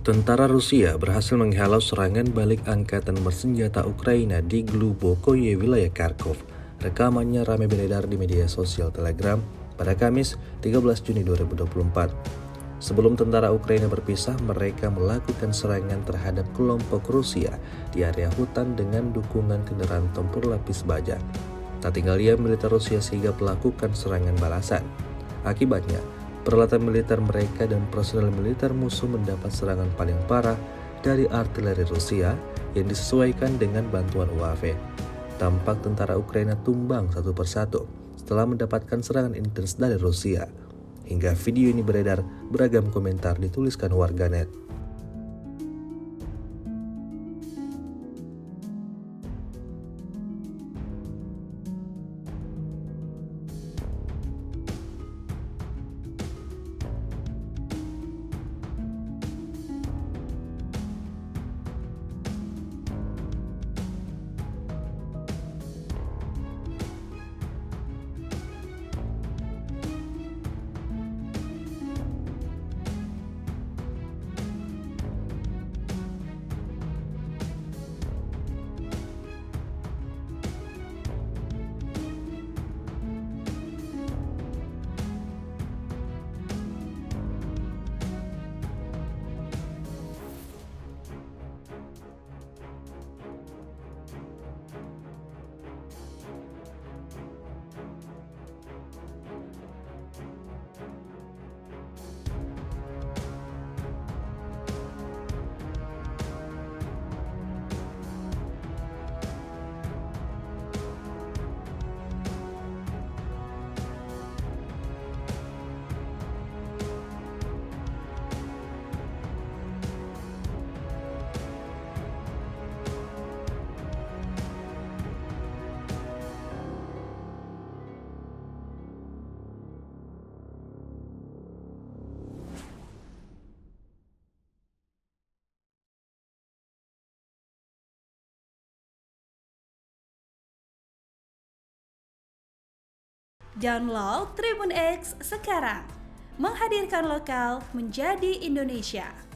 Tentara Rusia berhasil menghalau serangan balik angkatan bersenjata Ukraina di Glubokoye, wilayah Kharkov. Rekamannya ramai beredar di media sosial Telegram pada Kamis 13 Juni 2024. Sebelum tentara Ukraina berpisah, mereka melakukan serangan terhadap kelompok Rusia di area hutan dengan dukungan kendaraan tempur lapis baja. Tak tinggal diam, militer Rusia sigap melakukan serangan balasan. Akibatnya, peralatan militer mereka dan personel militer musuh mendapat serangan paling parah dari artileri Rusia yang disesuaikan dengan bantuan UAV. Tampak tentara Ukraina tumbang satu persatu setelah mendapatkan serangan intens dari Rusia. Hingga video ini beredar, beragam komentar dituliskan warganet. Download Tribun X sekarang, menghadirkan lokal menjadi Indonesia.